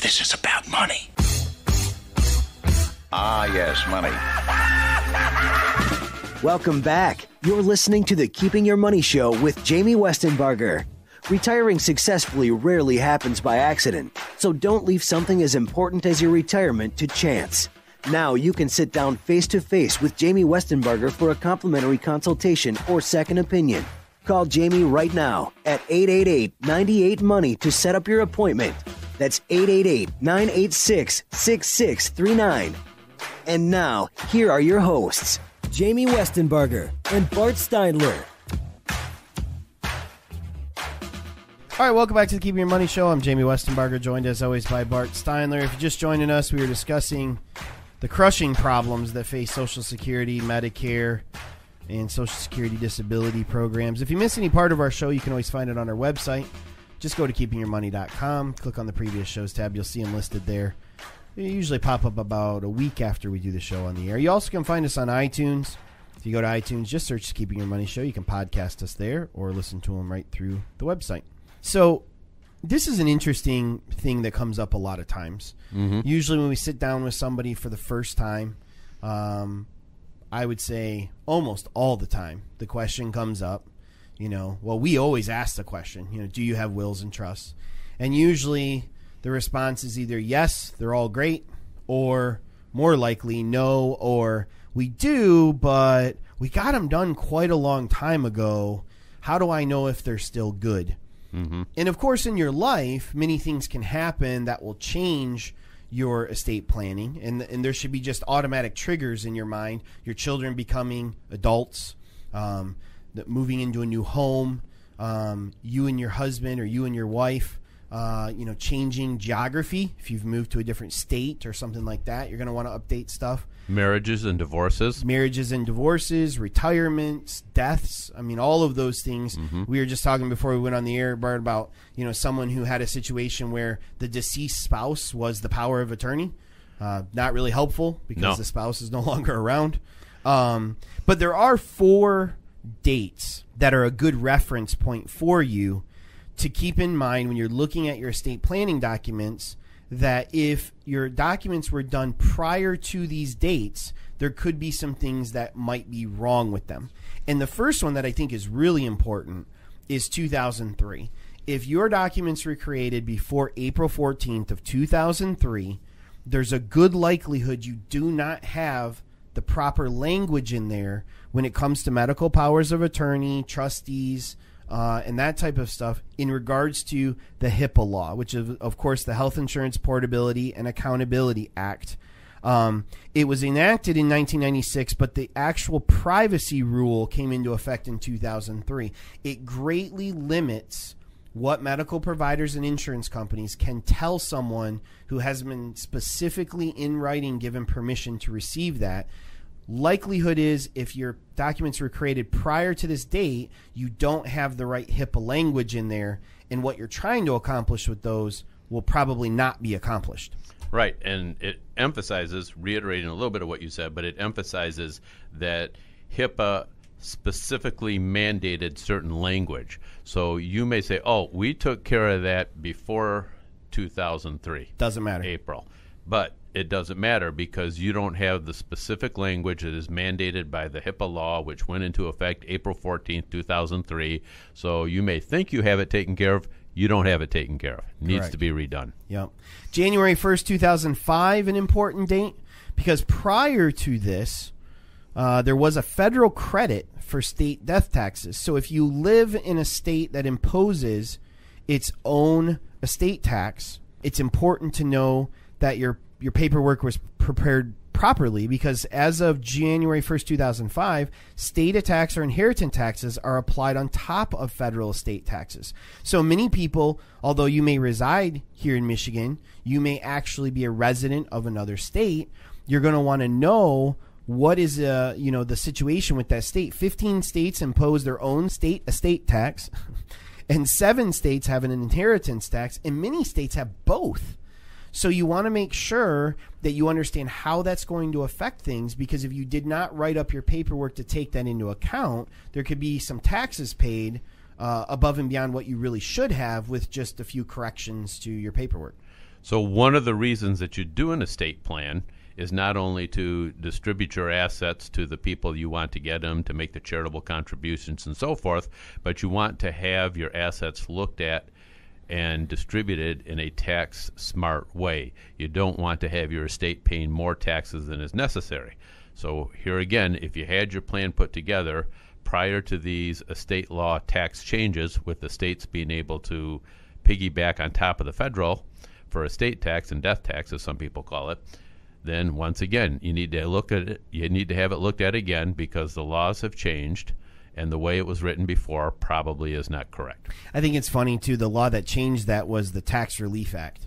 This is about money. Ah, yes, money. Welcome back. You're listening to the Keeping Your Money Show with Jamie Westenbarger. Retiring successfully rarely happens by accident, so don't leave something as important as your retirement to chance. Now you can sit down face-to-face with Jamie Westenbarger for a complimentary consultation or second opinion. Call Jamie right now at 888-98-MONEY to set up your appointment. That's 888-986-6639. And now, here are your hosts, Jamie Westenbarger and Bart Steinler. All right, welcome back to the Keeping Your Money Show. I'm Jamie Westenbarger, joined as always by Bart Steinler. If you're just joining us, we were discussing the crushing problems that face Social Security, Medicare, and Social Security disability programs. If you miss any part of our show, you can always find it on our website. Just go to keepingyourmoney.com, click on the previous shows tab. You'll see them listed there. They usually pop up about a week after we do the show on the air. You also can find us on iTunes. If you go to iTunes, just search Keeping Your Money Show. You can podcast us there or listen to them right through the website. So this is an interesting thing that comes up a lot of times. Mm-hmm. Usually when we sit down with somebody for the first time, I would say almost all the time, the question comes up, we always ask the question, do you have wills and trusts? And usually the response is either yes, they're all great, or more likely no, or we do, but we got them done quite a long time ago. How do I know if they're still good? Mm-hmm. And of course, in your life, many things can happen that will change your estate planning, and there should be just automatic triggers in your mind. Your children becoming adults, moving into a new home, you and your husband or you and your wife, changing geography. If you've moved to a different state or something like that, you're going to want to update stuff. Marriages and divorces, retirements, deaths. I mean, all of those things. Mm-hmm. We were just talking before we went on the air, Bart, about, someone who had a situation where the deceased spouse was the power of attorney. Not really helpful because the spouse is no longer around. But there are 4 dates that are a good reference point for you to keep in mind when you're looking at your estate planning documents, that if your documents were done prior to these dates, there could be some things that might be wrong with them. And the first one that I think is really important is 2003. If your documents were created before April 14th of 2003, there's a good likelihood you do not have the proper language in there when it comes to medical powers of attorney, trustees, and that type of stuff in regards to the HIPAA law, which is, of course, the Health Insurance Portability and Accountability Act. It was enacted in 1996, but the actual privacy rule came into effect in 2003. It greatly limits what medical providers and insurance companies can tell someone who has been specifically in writing given permission to receive that. Likelihood is, if your documents were created prior to this date, you don't have the right HIPAA language in there, and what you're trying to accomplish with those will probably not be accomplished. Right, and it emphasizes, reiterating a little bit of what you said, but it emphasizes that HIPAA specifically mandated certain language. So you may say, we took care of that before 2003. Doesn't matter. April. But it doesn't matter because you don't have the specific language that is mandated by the HIPAA law, which went into effect April 14th, 2003. So you may think you have it taken care of. You don't have it taken care of. It needs Correct. to be redone. Yep. January 1st, 2005, an important date, because prior to this, there was a federal credit for state death taxes. So if you live in a state that imposes its own estate tax, it's important to know that your paperwork was prepared properly, because as of January 1st, 2005, state tax or inheritance taxes are applied on top of federal estate taxes. So many people, although you may reside here in Michigan, you may actually be a resident of another state. You're going to want to know what is the situation with that state. 15 states impose their own state estate tax, and 7 states have an inheritance tax, and many states have both. So you want to make sure that you understand how that's going to affect things, because if you did not write up your paperwork to take that into account, there could be some taxes paid above and beyond what you really should have with just a few corrections to your paperwork. So one of the reasons that you do an estate plan is not only to distribute your assets to the people you want to get them, to make the charitable contributions and so forth, but you want to have your assets looked at and distributed in a tax smart way. You don't want to have your estate paying more taxes than is necessary. So here again, if you had your plan put together prior to these estate law tax changes, with the states being able to piggyback on top of the federal for estate tax and death tax, as some people call it, then once again, you need to look at it. You need to have it looked at again, because the laws have changed, and the way it was written before probably is not correct. I think it's funny too. The law that changed that was the Tax Relief Act.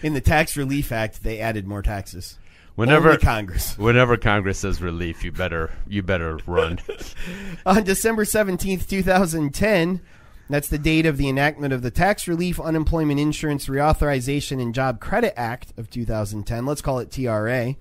In the Tax Relief Act, they added more taxes. Whenever Congress says relief, you better run. On December 17th, 2010. That's the date of the enactment of the Tax Relief, Unemployment Insurance Reauthorization, and Job Credit Act of 2010, let's call it TRA,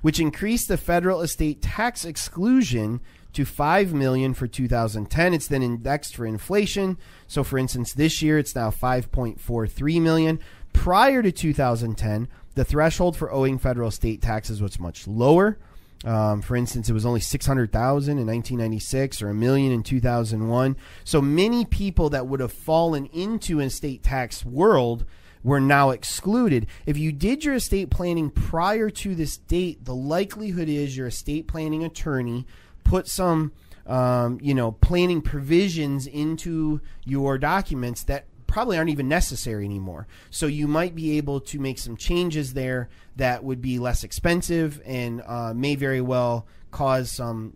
which increased the federal estate tax exclusion to $5 million for 2010. It's then indexed for inflation. So, for instance, this year it's now $5.43 million. Prior to 2010, the threshold for owing federal estate taxes was much lower. For instance, it was only $600,000 in 1996 or $1 million in 2001. So many people that would have fallen into an estate tax world were now excluded. If you did your estate planning prior to this date, the likelihood is your estate planning attorney put some, planning provisions into your documents that probably aren't even necessary anymore. So you might be able to make some changes there that would be less expensive and may very well cause some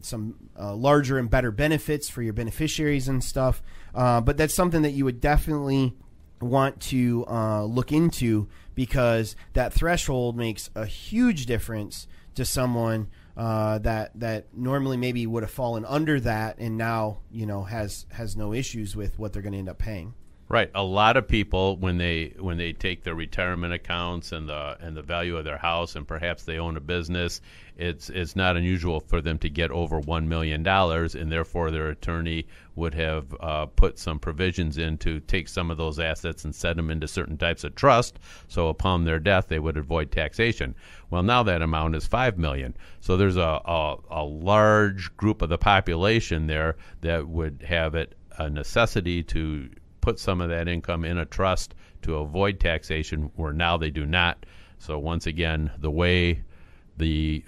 larger and better benefits for your beneficiaries and stuff. But that's something that you would definitely want to look into, because that threshold makes a huge difference to someone that normally maybe would have fallen under that and now has no issues with what they're going to end up paying. Right. A lot of people, when they take their retirement accounts and the value of their house, and perhaps they own a business, it's not unusual for them to get over $1 million, and therefore their attorney would have put some provisions in to take some of those assets and set them into certain types of trust, so upon their death they would avoid taxation. Well, now that amount is $5 million. So there's a large group of the population there that would have it a necessity to put some of that income in a trust to avoid taxation, where now they do not. So once again, the way the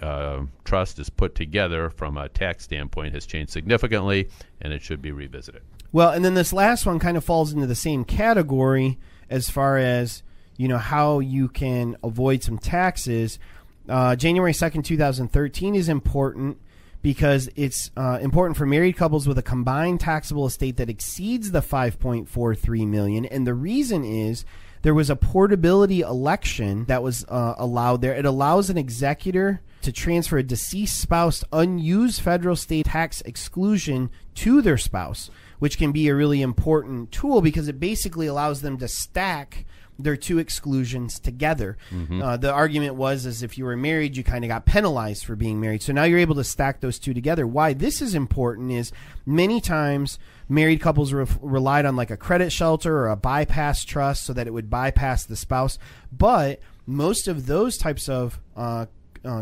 trust is put together from a tax standpoint has changed significantly, and it should be revisited. Well, and then this last one kind of falls into the same category as far as how you can avoid some taxes. January 2nd, 2013 is important, because it's important for married couples with a combined taxable estate that exceeds the $5.43 million. And the reason is there was a portability election that was allowed there. It allows an executor to transfer a deceased spouse unused federal state tax exclusion to their spouse, which can be a really important tool, because it basically allows them to stack their two exclusions together. Mm-hmm. The argument was, as if you were married, you kind of got penalized for being married. So now you're able to stack those two together. Why this is important is many times married couples relied on like a credit shelter or a bypass trust so that it would bypass the spouse. But most of those types of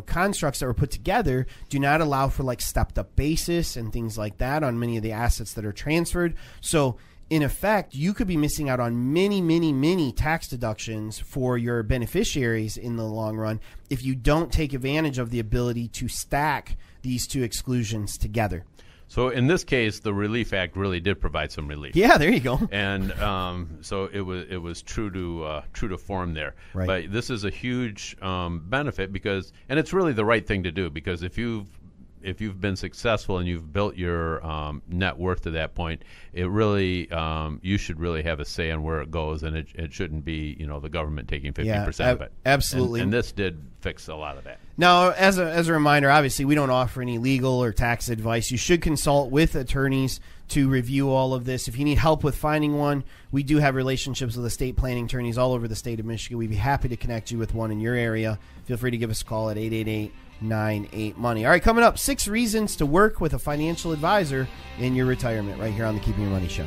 constructs that were put together do not allow for like stepped up basis and things like that on many of the assets that are transferred. So in effect, you could be missing out on many, many, many tax deductions for your beneficiaries in the long run if you don't take advantage of the ability to stack these two exclusions together. So in this case, the Relief Act really did provide some relief. Yeah, there you go. And so it was true to form there. Right. But this is a huge benefit, and it's really the right thing to do, because if you've been successful and you've built your net worth to that point, it really you should really have a say on where it goes, and it shouldn't be the government taking 50% of it. Absolutely. And this did fix a lot of that. Now, as a reminder, obviously we don't offer any legal or tax advice. You should consult with attorneys to review all of this. If you need help with finding one, we do have relationships with estate planning attorneys all over the state of Michigan. We'd be happy to connect you with one in your area. Feel free to give us a call at 888-98-MONEY. All right, coming up, 6 reasons to work with a financial advisor in your retirement, right here on the Keeping Your Money Show.